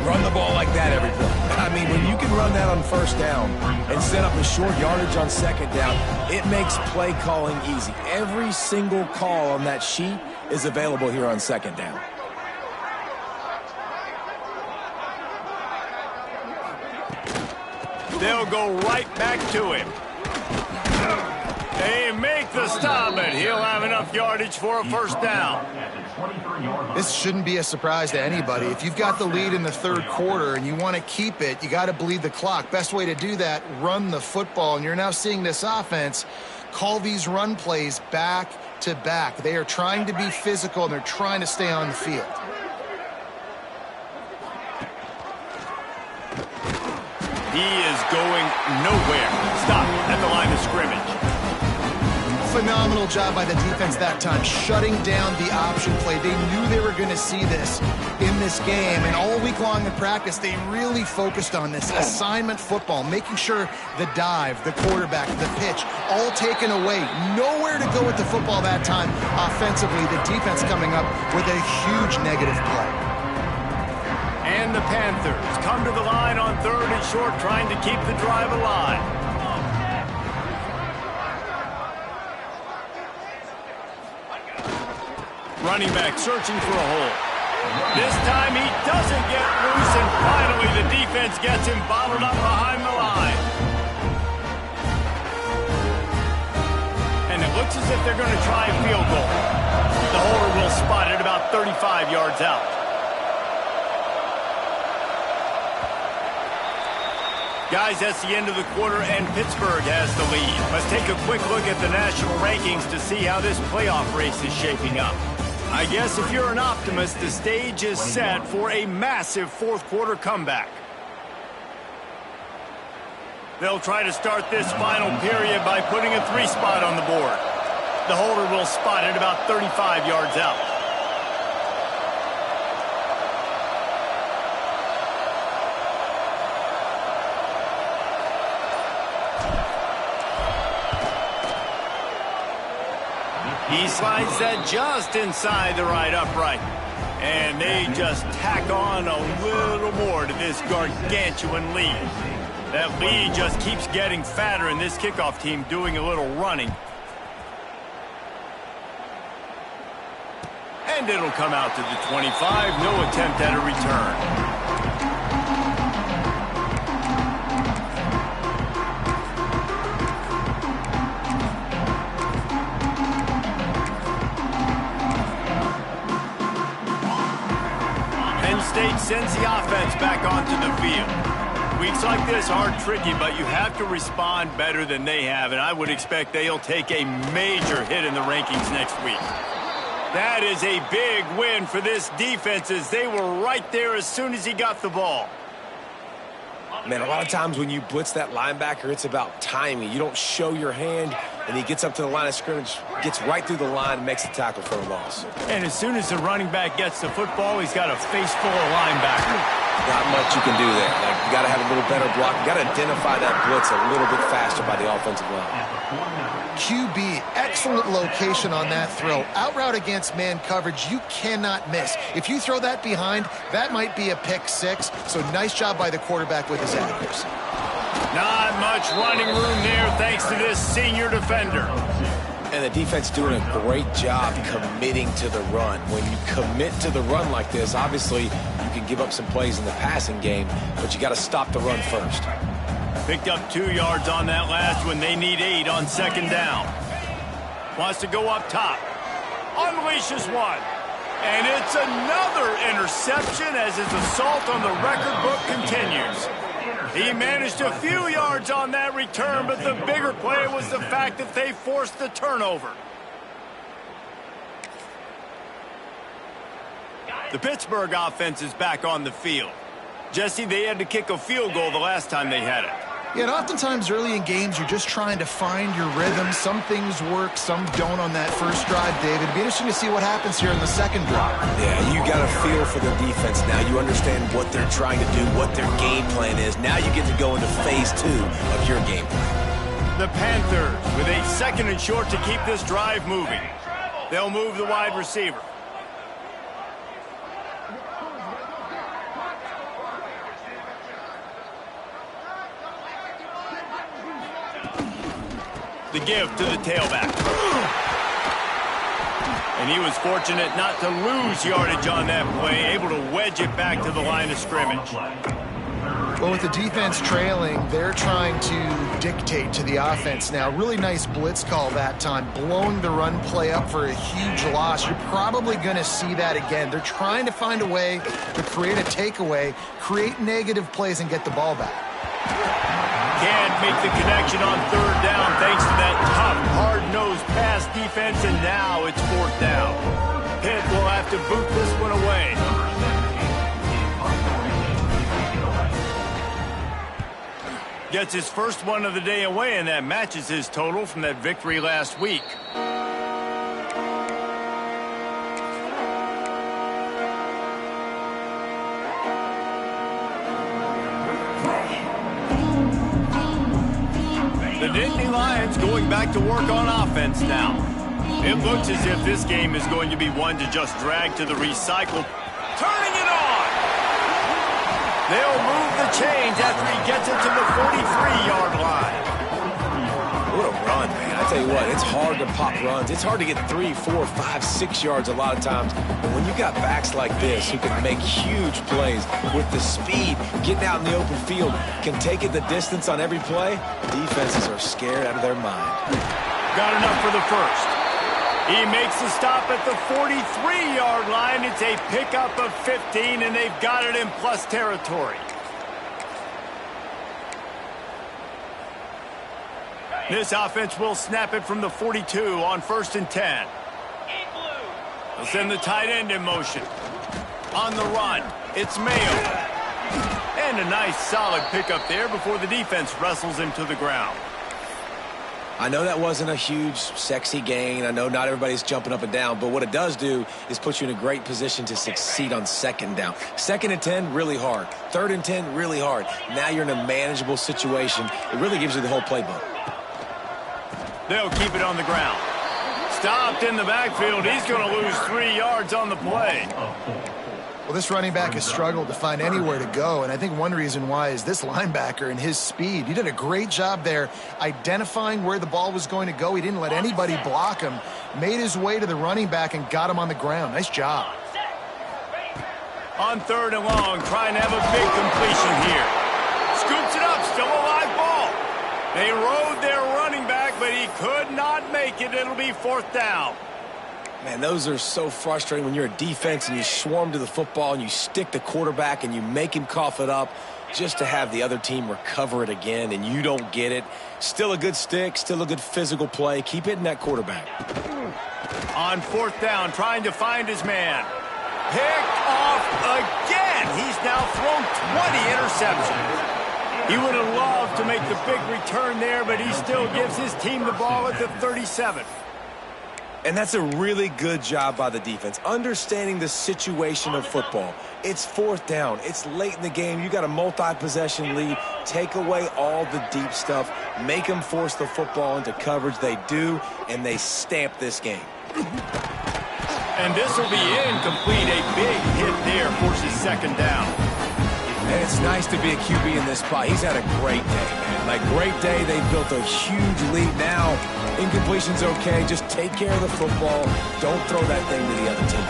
Run the ball like that every play. I mean, when you can run that on first down and set up a short yardage on second down, it makes play calling easy. Every single call on that sheet is available here on second down. They'll go right back to him. They make the stop, and he'll have enough yardage for a first down. This shouldn't be a surprise to anybody. If you've got the lead in the third quarter and you want to keep it, you got to bleed the clock. Best way to do that, run the football. And you're now seeing this offense call these run plays back to back. They are trying to be physical, and they're trying to stay on the field. He is going nowhere. Stop at the line of scrimmage. Phenomenal job by the defense that time, shutting down the option play. They knew they were going to see this in this game, and all week long in practice, they really focused on this assignment football, making sure the dive, the quarterback, the pitch, all taken away. Nowhere to go with the football that time offensively. The defense coming up with a huge negative play. And the Panthers come to the line on third and short, trying to keep the drive alive. Running back searching for a hole. This time he doesn't get loose, and finally the defense gets him bottled up behind the line. And it looks as if they're going to try a field goal. The holder will spot it about 35 yards out. Guys, that's the end of the quarter, and Pittsburgh has the lead. Let's take a quick look at the national rankings to see how this playoff race is shaping up. I guess if you're an optimist, the stage is set for a massive fourth quarter comeback. They'll try to start this final period by putting a 3 spot on the board. The holder will spot it about 35 yards out. He slides that just inside the right upright. And they just tack on a little more to this gargantuan lead. That lead just keeps getting fatter, and this kickoff team doing a little running. And it'll come out to the 25. No attempt at a return. State sends the offense back onto the field. Weeks like this are tricky, but you have to respond better than they have, and I would expect they'll take a major hit in the rankings next week. That is a big win for this defense, as they were right there as soon as he got the ball. Man, a lot of times when you blitz that linebacker, it's about timing. You don't show your hand, and he gets up to the line of scrimmage, gets right through the line, and makes the tackle for a loss. And as soon as the running back gets the football, he's got a face full of linebackers. Not much you can do there. Like, you got to have a little better block. You got to identify that blitz a little bit faster by the offensive line. QB, excellent location on that throw. Out route against man coverage, you cannot miss. If you throw that behind, that might be a pick six. So nice job by the quarterback with his accuracy. Not much running room there thanks to this senior defender. And the defense doing a great job committing to the run. When you commit to the run like this, obviously you can give up some plays in the passing game, but you got to stop the run first. Picked up 2 yards on that last one. They need 8 on second down. Wants to go up top. Unleashes one. And it's another interception as his assault on the record book continues. He managed a few yards on that return, but the bigger play was the fact that they forced the turnover. The Pittsburgh offense is back on the field. Jesse, they had to kick a field goal the last time they had it. Yeah, and oftentimes early in games, you're just trying to find your rhythm. Some things work, some don't on that first drive, David. It'd be interesting to see what happens here in the second drive. Yeah, you got a feel for the defense now. You understand what they're trying to do, what their game plan is. Now you get to go into phase 2 of your game plan. The Panthers with a second and short to keep this drive moving. They'll move the wide receiver. The give to the tailback. And he was fortunate not to lose yardage on that play, able to wedge it back to the line of scrimmage. Well, with the defense trailing, they're trying to dictate to the offense now. Really nice blitz call that time, blowing the run play up for a huge loss. You're probably going to see that again. They're trying to find a way to create a takeaway, create negative plays, and get the ball back. Can't make the connection on third down thanks to that tough, hard-nosed pass defense, and now it's fourth down. Pitt will have to boot this one away. Gets his first one of the day away, and that matches his total from that victory last week. The Nittany Lions going back to work on offense now. It looks as if this game is going to be one to just drag to the recycle. Turning it on! They'll move the chains after he gets it to the 43-yard line. What a run, man. I tell you what, it's hard to pop runs. It's hard to get 3, 4, 5, 6 yards a lot of times. But when you got backs like this who can make huge plays with the speed, getting out in the open field, can take it the distance on every play, defenses are scared out of their mind. Got enough for the first. He makes the stop at the 43-yard line. It's a pickup of 15, and they've got it in plus territory. This offense will snap it from the 42 on 1st and 10. They'll send the tight end in motion. On the run, it's Mayo. And a nice solid pickup there before the defense wrestles him to the ground. I know that wasn't a huge, sexy gain. I know not everybody's jumping up and down, but what it does do is put you in a great position to succeed on second down. 2nd and 10, really hard. 3rd and 10, really hard. Now you're in a manageable situation. It really gives you the whole playbook. They'll keep it on the ground. Stopped in the backfield. He's going to lose 3 yards on the play. Well, this running back has struggled to find anywhere to go, and I think one reason why is this linebacker and his speed. He did a great job there identifying where the ball was going to go. He didn't let anybody block him, made his way to the running back and got him on the ground. Nice job. On 3rd and long, trying to have a big completion here. Scoops it up, still a live ball. They rode their running back, but he could not make it. It'll be 4th down. Man, those are so frustrating when you're a defense and you swarm to the football and you stick the quarterback and you make him cough it up just to have the other team recover it again and you don't get it. Still a good stick, still a good physical play. Keep hitting that quarterback. On 4th down, trying to find his man. Picked off again. He's now thrown 20 interceptions. He would have loved to make the big return there, but he still gives his team the ball at the 37. And that's a really good job by the defense, understanding the situation of football. It's fourth down. It's late in the game. You got a multi-possession lead. Take away all the deep stuff. Make them force the football into coverage. They do, and they stamp this game. And this will be incomplete. A big hit there forces second down. And it's nice to be a QB in this spot. He's had a great day, man. Like, great day. They've built a huge lead now. Incompletion's okay. Just take care of the football. Don't throw that thing to the other team.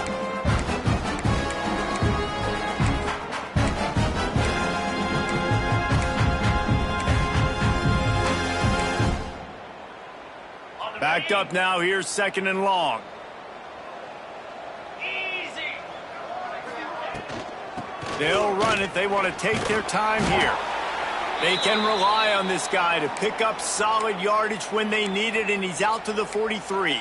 Backed up now. Here's second and long. They'll run it. They want to take their time here. They can rely on this guy to pick up solid yardage when they need it, and he's out to the 43.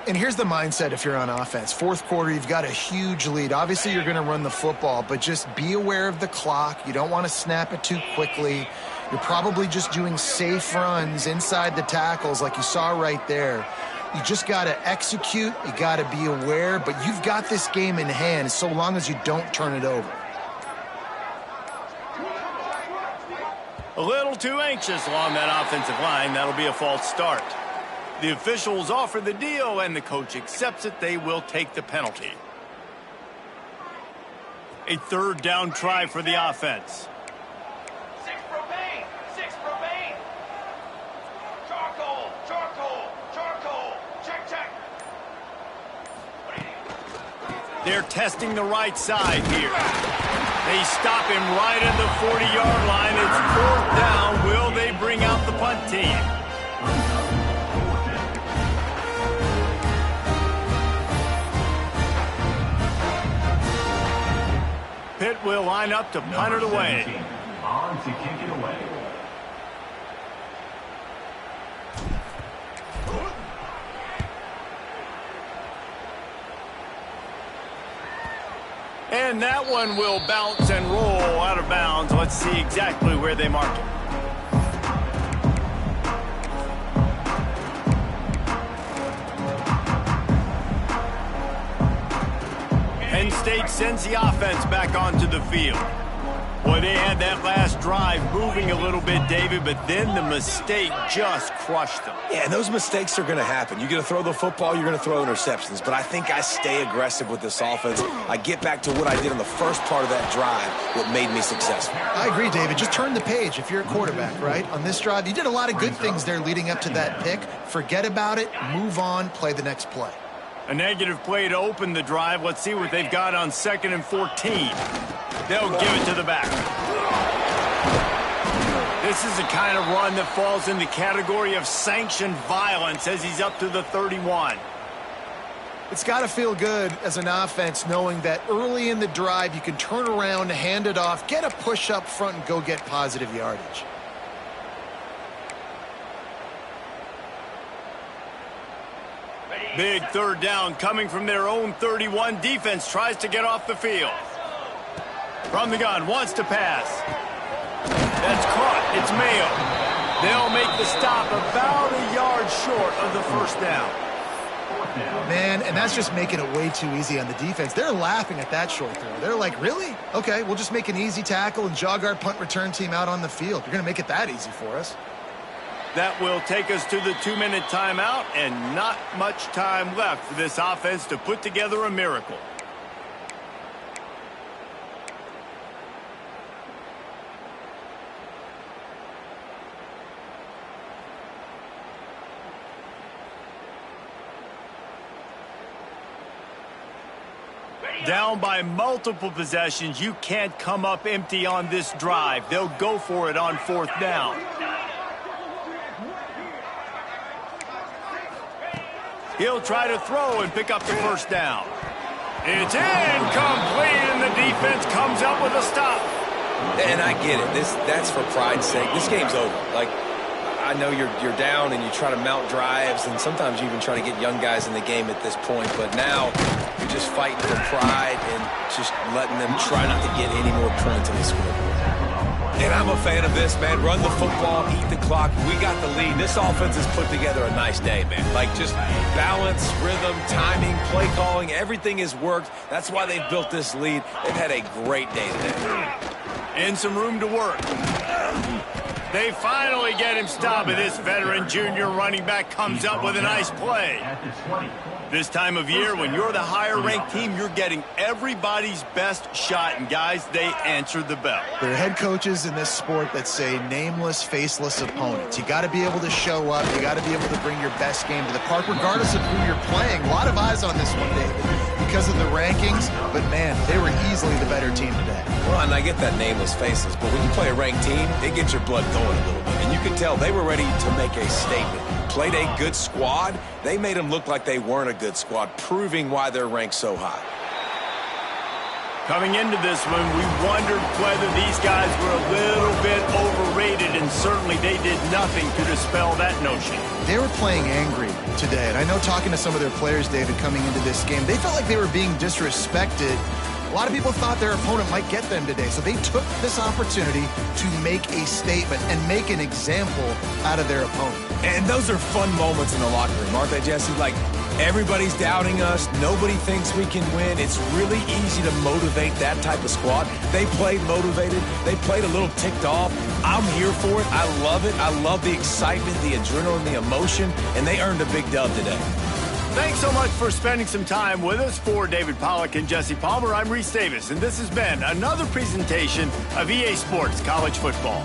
And here's the mindset if you're on offense. Fourth quarter, you've got a huge lead. Obviously, you're going to run the football, but just be aware of the clock. You don't want to snap it too quickly. You're probably just doing safe runs inside the tackles like you saw right there. You just got to execute. You got to be aware, but you've got this game in hand so long as you don't turn it over. A little too anxious along that offensive line. That'll be a false start. The officials offer the deal, and the coach accepts it. They will take the penalty. A third down try for the offense. They're testing the right side here. They stop him right at the 40-yard line. It's fourth down. Will they bring out the punt team? Pitt will line up to punt it away. On to kick it away. And that one will bounce and roll out of bounds. Let's see exactly where they mark it. Penn State sends the offense back onto the field. Boy, they had that last drive moving a little bit, David, but then the mistake just crushed them. Yeah, and those mistakes are going to happen. You're going to throw the football, you're going to throw interceptions. But I think I stay aggressive with this offense. I get back to what I did in the first part of that drive, what made me successful. I agree, David. Just turn the page if you're a quarterback, right? On this drive, you did a lot of good things there leading up to that pick. Forget about it, move on, play the next play. A negative play to open the drive. Let's see what they've got on 2nd and 14. They'll give it to the back. This is the kind of run that falls in the category of sanctioned violence as he's up to the 31. It's got to feel good as an offense knowing that early in the drive you can turn around, hand it off, get a push up front, and go get positive yardage. Big third down coming from their own 31. Defense tries to get off the field. From the gun, wants to pass. That's caught. It's Mayo. They'll make the stop about a yard short of the first down. Man, and that's just making it way too easy on the defense. They're laughing at that short throw. They're like, really? Okay, we'll just make an easy tackle and jog our punt return team out on the field. You're going to make it that easy for us. That will take us to the 2-minute timeout, and not much time left for this offense to put together a miracle. Down by multiple possessions, you can't come up empty on this drive. They'll go for it on 4th down. He'll try to throw and pick up the first down. It's incomplete, and the defense comes up with a stop. And I get it. That's for pride's sake. This game's over. Like, I know you're down and you try to mount drives, and sometimes you even try to get young guys in the game at this point. But now you're just fighting for pride and just letting them try not to get any more points on the scoreboard. And I'm a fan of this, man. Run the football, eat the clock. We got the lead. This offense has put together a nice day, man. Like, just balance, rhythm, timing, play calling, everything has worked. That's why they've built this lead. They've had a great day today. And some room to work. They finally get him stopped, but this veteran junior running back comes up with a nice play. At the 20. This time of year, when you're the higher-ranked team, you're getting everybody's best shot, and guys, they answer the bell. There are head coaches in this sport that say nameless, faceless opponents. You got to be able to show up. You got to be able to bring your best game to the park, regardless of who you're playing. A lot of eyes on this one, David, because of the rankings, but man, they were easily the better team today. Well, and I get that nameless faceless, but when you play a ranked team, it gets your blood going a little bit. And you can tell they were ready to make a statement. Played a good squad. They made them look like they weren't a good squad, proving why they're ranked so high. Coming into this one, we wondered whether these guys were a little bit overrated, and certainly they did nothing to dispel that notion. They were playing angry today, and I know talking to some of their players, David, coming into this game, they felt like they were being disrespected. A lot of people thought their opponent might get them today, so they took this opportunity to make a statement and make an example out of their opponent. And those are fun moments in the locker room, aren't they, Jesse? Like, everybody's doubting us. Nobody thinks we can win. It's really easy to motivate that type of squad. They played motivated. They played a little ticked off. I'm here for it. I love it. I love the excitement, the adrenaline, the emotion, and they earned a big dub today. Thanks so much for spending some time with us. For David Pollack and Jesse Palmer, I'm Reese Davis, and this has been another presentation of EA Sports College Football.